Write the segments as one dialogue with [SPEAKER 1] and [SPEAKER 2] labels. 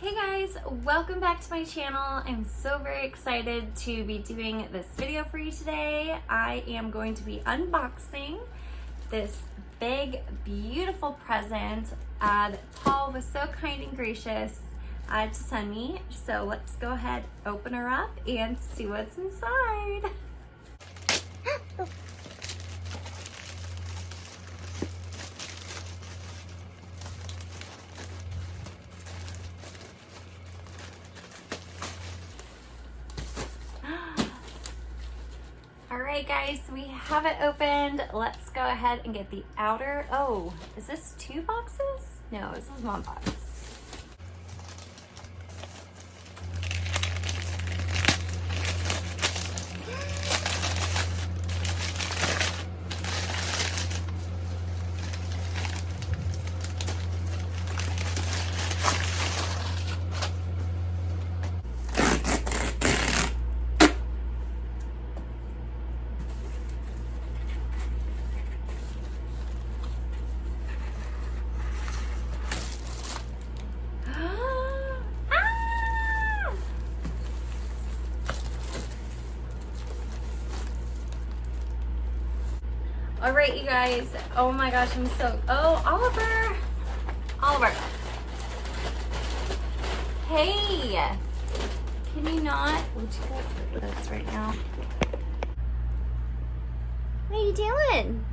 [SPEAKER 1] Hey guys, welcome back to my channel. I'm so very excited to be doing this video for you today. I am going to be unboxing this big, beautiful present that Paul was so kind and gracious to send me. So let's go ahead, open her up and see what's inside. Alright guys, we have it opened. Let's go ahead and get the outer. Oh, is this 2 boxes? No, this is 1 box. All right, you guys. Oh my gosh, I'm so. Oh, Oliver. Hey, can you not? Would you guys look at this right now? What are you doing?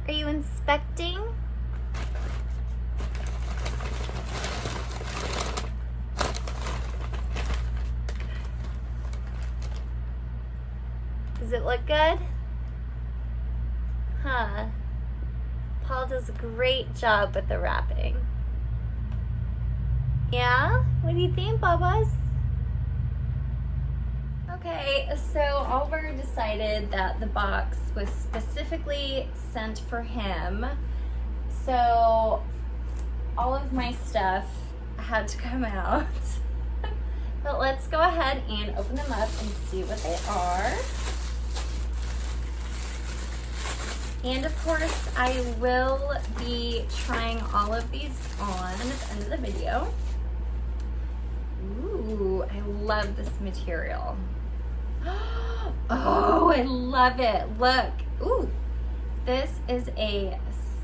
[SPEAKER 1] Are you inspecting? Does it look good? Huh. Paul does a great job with the wrapping. Yeah? What do you think, Bubba's? Okay, so Oliver decided that the box was specifically sent for him. So all of my stuff had to come out. But let's go ahead and open them up and see what they are. And of course, I will be trying all of these on at the end of the video. Ooh, I love this material. Oh, I love it. Look. Ooh, this is a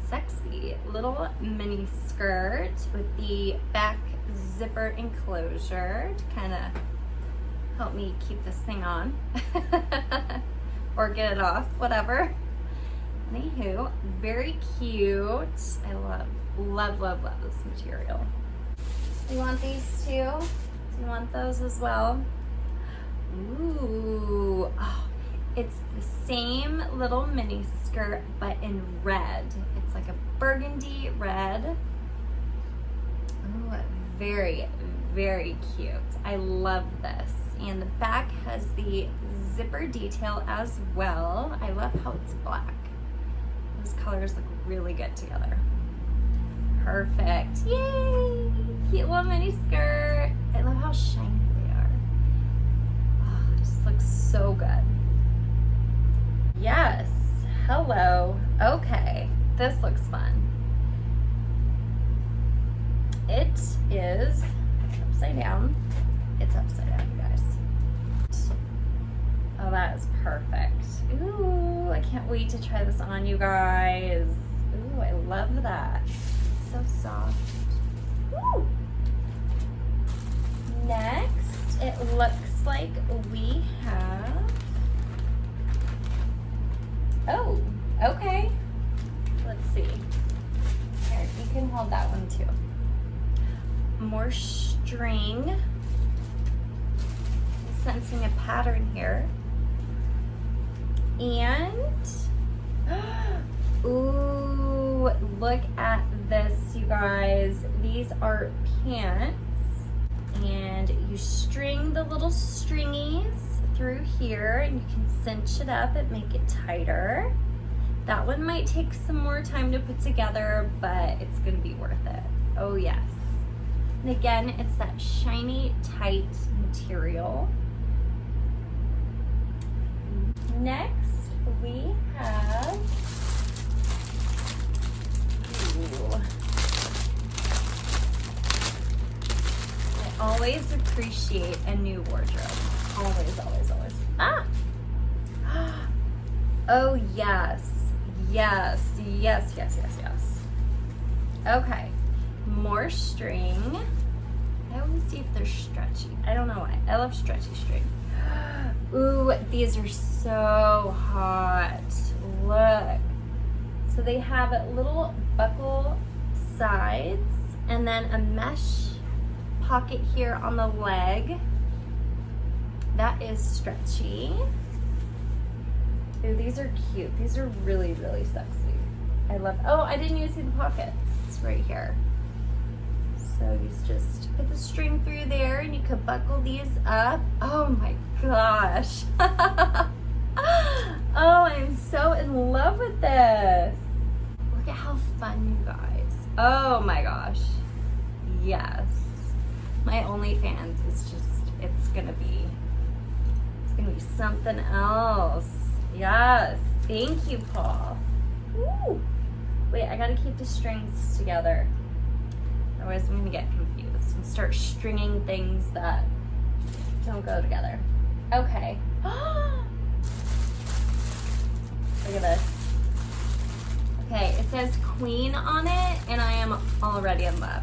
[SPEAKER 1] sexy little mini skirt with the back zipper enclosure to kind of help me keep this thing on or get it off, whatever. Anywho, very cute. I love this material. Do you want these too? Do you want those as well? Ooh, oh, it's the same little mini skirt but in red. It's like a burgundy red. Ooh, very, very cute. I love this. And the back has the zipper detail as well. I love how it's black. Those colors look really good together. Perfect. Yay! Cute little mini skirt. I love how shiny they are. Oh, it just looks so good. Yes. Hello. Okay. This looks fun. It is upside down. It's upside down, you guys. Oh, that is perfect. Ooh, I can't wait to try this on, you guys. Ooh, I love that. It's so soft. Ooh. Next, it looks like we have... Oh, okay. Let's see. Here, you can hold that one too. More string. I'm sensing a pattern here. And, ooh, look at this, you guys. These are pants, and you string the little stringies through here, and you can cinch it up and make it tighter. That one might take some more time to put together, but it's gonna be worth it. Oh yes. And again, it's that shiny, tight material. Next, we have, ooh, always appreciate a new wardrobe. Always, always, always. Ah! Oh, yes. Yes, yes, yes, yes, yes. Okay, more string. I always see if they're stretchy. I don't know why. I love stretchy string. Ooh, these are so hot. Look. So they have little buckle sides and then a mesh pocket here on the leg. That is stretchy. Ooh, these are cute. These are really, really sexy. I love, oh, I didn't even see the pockets right here. So you just put the string through there and you could buckle these up. Oh my gosh. Oh, I'm so in love with this. Look at how fun, you guys. Oh my gosh. Yes. My OnlyFans is just, it's gonna be something else. Yes. Thank you, Paul. Woo. Wait, I gotta keep the strings together. Otherwise I'm gonna get confused and start stringing things that don't go together. Okay. Look at this. Okay, it says queen on it and I am already in love.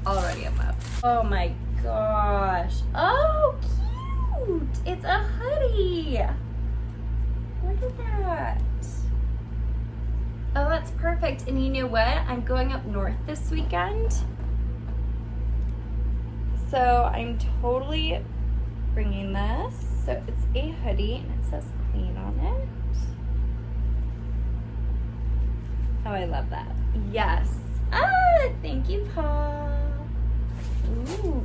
[SPEAKER 1] Already in love. Oh my gosh. Oh, cute. It's a hoodie. Look at that. Oh, that's perfect. And you know what? I'm going up north this weekend. So I'm totally bringing this. So it's a hoodie and it says queen on it. Oh, I love that. Yes. Ah, thank you, Paul. Ooh.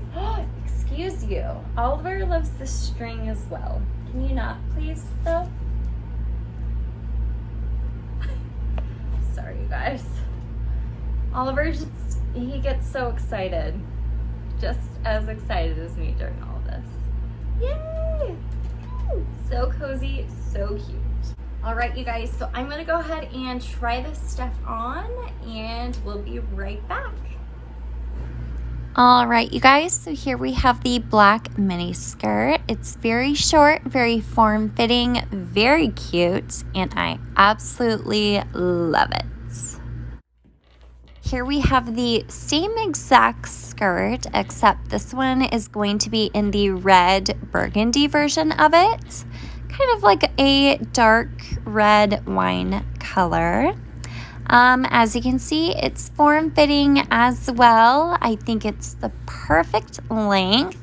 [SPEAKER 1] Excuse you. Oliver loves the string as well. Can you not, please, though? Sorry, you guys. Oliver he gets so excited. Just as excited as me during all of this. Yay! So cozy, so cute. All right, you guys, so I'm gonna go ahead and try this stuff on and we'll be right back.
[SPEAKER 2] All right, you guys, so here we have the black mini skirt. It's very short, very form-fitting, very cute, and I absolutely love it. Here we have the same exact skirt, except this one is going to be in the red burgundy version of it. Kind of like a dark red wine color. As you can see, it's form-fitting as well. I think it's the perfect length,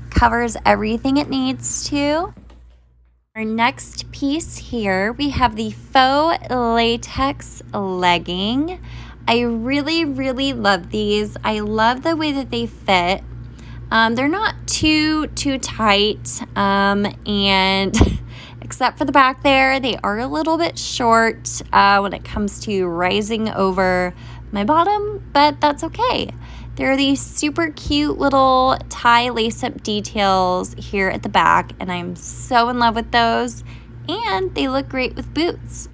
[SPEAKER 2] covers everything it needs to. Our next piece here, we have the faux latex legging. I really, really love these. I love the way that they fit. They're not too tight, and except for the back there, they are a little bit short when it comes to rising over my bottom, but that's okay. There are these super cute little tie lace-up details here at the back, and I'm so in love with those, and they look great with boots.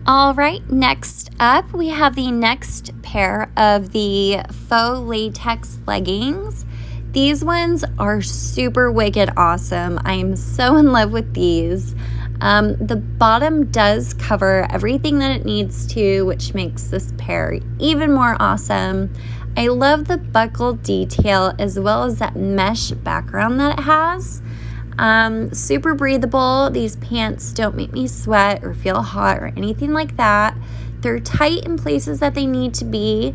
[SPEAKER 2] All right, next up, we have the next pair of the faux latex leggings. These ones are super wicked awesome. I am so in love with these. The bottom does cover everything that it needs to, which makes this pair even more awesome. I love the buckle detail as well as that mesh background that it has. Super breathable. These pants don't make me sweat or feel hot or anything like that. They're tight in places that they need to be,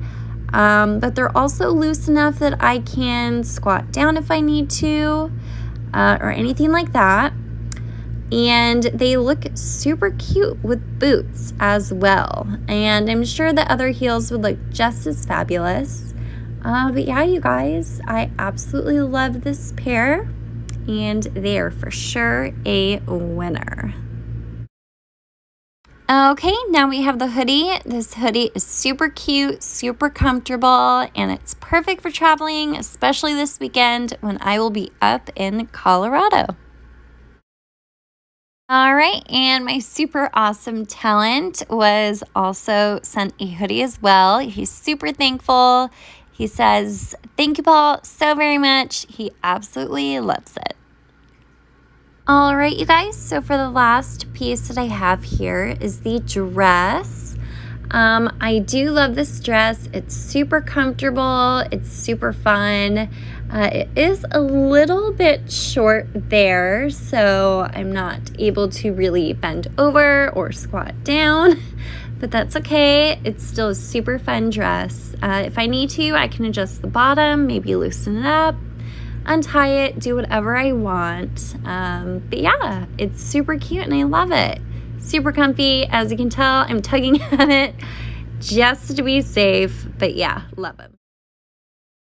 [SPEAKER 2] but they're also loose enough that I can squat down if I need to, or anything like that. And they look super cute with boots as well. And I'm sure that other heels would look just as fabulous. But yeah, you guys, I absolutely love this pair. And they are for sure a winner. Okay, now we have the hoodie. This hoodie is super cute, super comfortable, and it's perfect for traveling, especially this weekend when I will be up in Colorado. All right, and my super awesome talent was also sent a hoodie as well. He's super thankful. He says, thank you, Paul, so very much. He absolutely loves it. All right, you guys, so for the last piece that I have here is the dress. I do love this dress. It's super comfortable. It's super fun. It is a little bit short there, so I'm not able to really bend over or squat down, but that's okay. It's still a super fun dress. If I need to, I can adjust the bottom, maybe loosen it up, untie it, do whatever I want. But yeah, it's super cute and I love it. Super comfy. As you can tell, I'm tugging at it just to be safe. But yeah, love it.